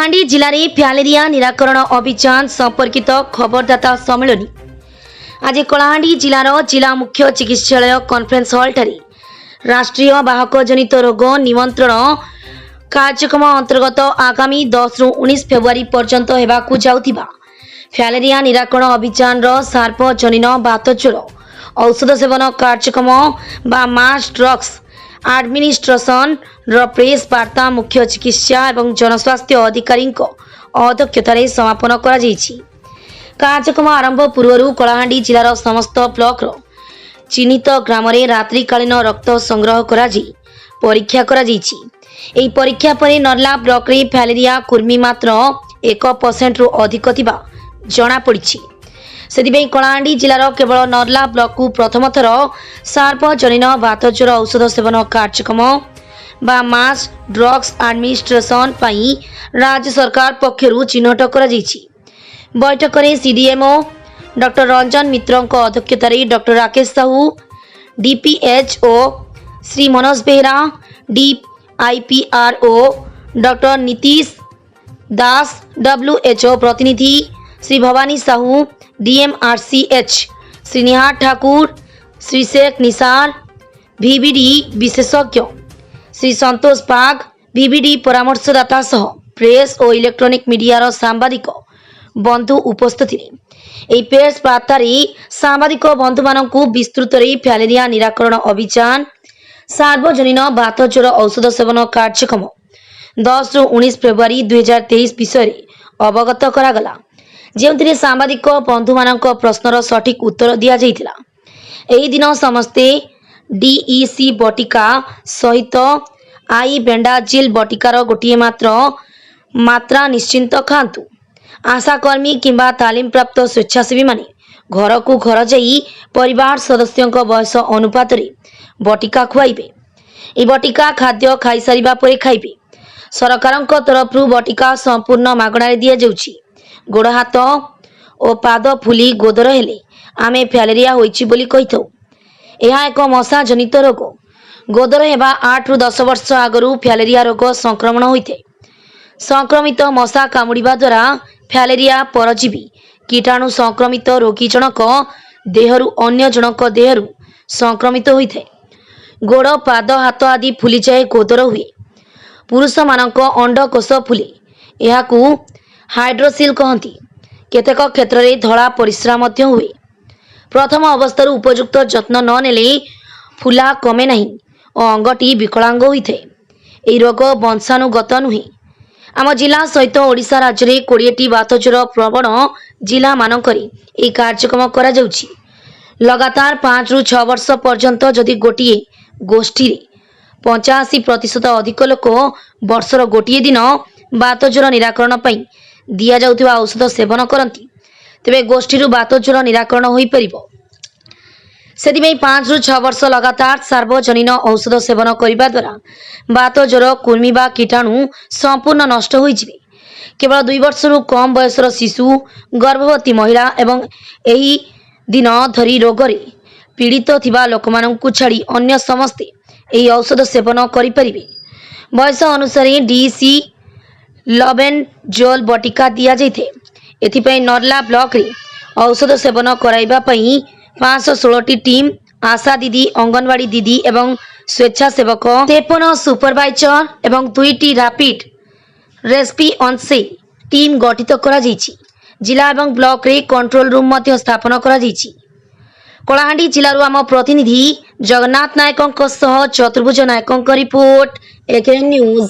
कलाहांडी जिले में फ्यालेरिया निराकरण अभियान संपर्कित खबरदाता सम्मेलन आज कलाहांडी जिलार जिला मुख्य चिकित्सालय कॉन्फ्रेंस हॉल ठारे राष्ट्रीय बाहक जनित रोग निमंत्रण कार्यक्रम अंतर्गत आगामी 10 रु 19 फेब्रुआरी पर्यंत हेबाकु जाउथिबा फ्यालेरिया निराकरण अभियान सार्वजनीन बातज्वर औषध सेवन कार्यक्रम बा मास ड्रग्स एडमिनिस्ट्रेशन प्रेस वार्ता मुख्य चिकित्सा एवं जनस्वास्थ्य अधिकारी अध्यक्षतार समापन कर कार्यक्रम आरंभ पूर्व कलाहांडी जिलार समस्त ब्लॉक चिन्हित ग्राम रात्रिकालीन रक्त संग्रह कर परीक्षा परीक्षा पर नर्ला ब्लॉक रे फ्यालेरिया कुर्मी मात्र 1% रु अधिक थिबा जणा पड़िछि। से कलाहांडी जिलार केवल नर्ला ब्लॉक को प्रथम थर सार्वजनीन बातज्वर औषध सेवन कार्यक्रम बा मास ड्रग्स एडमिनिस्ट्रेशन पाई राज्य सरकार पक्षरु चिन्हट कर बैठक में सीडीएमओ डॉक्टर रंजन मित्र अध्यक्षतार doctor Rakesh Sahu DPHO Shri Manoj Behera DIPRO doctor Nitish Das WHO प्रतिनिधि श्री भवानी साहू डीएमआरसीएच श्री निहार ठाकुर श्री शेख निसार वीवीडी विशेषज्ञ श्री संतोष पाग वीवीडी परामर्शदाता सह प्रेस और इलेक्ट्रॉनिक मीडिया सांबादिक बंधु उपस्थित थे। प्रेस वार्तार सांबादिक बंधु मानक विस्तृत फ्यालेरिया निराकरण अभियान सार्वजनीन बातज्वर औषध सेवन कार्यक्रम 10 रु 19 फेब्रुआरी 2023 विषय अवगत करागला जो सांबादिक बंधु मानक प्रश्नर सठिक उत्तर दि जाइथिला। एही दिन समस्ते डीईसी बटिका सहित आई बेंडाजिल बटिकार गोटे मात्रा निश्चिंत खातु। आशाकर्मी किंबा तालीम प्राप्त स्वेच्छासेवी माने घर को घर जाई परिवार सदस्यों बयस अनुपात बटिका खुआइबे। ए बटिका खाद्य खाई सारिबा परे खाइबे। सरकारक तरफ बटिका संपूर्ण मागणार दिया जाउछि। गोड़ हाथ और पाद फुली गोदर हेले आमे फ्यालेरिया होइछि बोली कहिथौ। यह एक मशा जनित रोग। गोदर हेबा 8 रु 10 वर्ष आगरू फ्यालेरिया रोग संक्रमण होइथे। संक्रमित मशा कामुड़िबा द्वारा फ्यालेरिया परजीवी कीटाणु संक्रमित रोगी जनक देहरु अन्य जनक देहरु संक्रमित होइथे। गोड़ पाद हाथ आदि फुली जाए गोदर हुए। पुरुष मानक अंडकोश फुले याकू हाइड्रोसिल कहती। केतेक क्षेत्र में धड़ा परिस्रा मध्य हुए। प्रथम अवस्था उपयुक्त जत्न न नेले फुला कमे नहीं और अंगटी विकलांग होइथे। एही रोग वंशानुगत नुहे। आम जिला सहित ओडिशा राज्य में 20टी बातज्वर प्रवण जिला मानकरे यह कार्यक्रम करा जाउछि। लगातार 5 रु 6 वर्ष पर्यंत जदि गोटे गोष्ठी 85% अधिक लोक वर्षर गोटे दिन बातज्वर निराकरण पाई दिया जाउथिबा औषध सेवन करती तेबे गोष्ठी बातज्वर निराकरण होई परिबो। सेदिमे 5 रु 6 वर्ष लगातार सार्वजनीन औषध सेवन करिबा द्वारा बातज्वर कुर्मी बा कीटाणु संपूर्ण नष्ट होई जिवे। केवल 2 वर्ष रु कम बयसर शिशु गर्भवती महिला एवं एही दिन धरी रोगरे पीड़ित थिबा लोकमानंकु छाड़ी अन्य समस्ते एही औषध सेवन करि परिबे। बयस अनुसार डीसी लबेनजोल बटिका दिया जाइथे। एथिपई नर्ला ब्लॉक रे औषध सेवन कराइबा पई 516टी टीम आशा दीदी अंगनवाड़ी दीदी एवं स्वेच्छासेवक 53 सुपरवाइजर एवं 2टी रैपिड रेस्पॉन्स टीम गठित करा जाइछि। जिला एवं ब्लॉक रे कंट्रोल रूम मध्य स्थापन करा जाइछि। कलाहांडी जिलारू आम प्रतिनिधि जगन्नाथ नायकों सह चतुर्भुज नायकों रिपोर्ट एके न्यूज।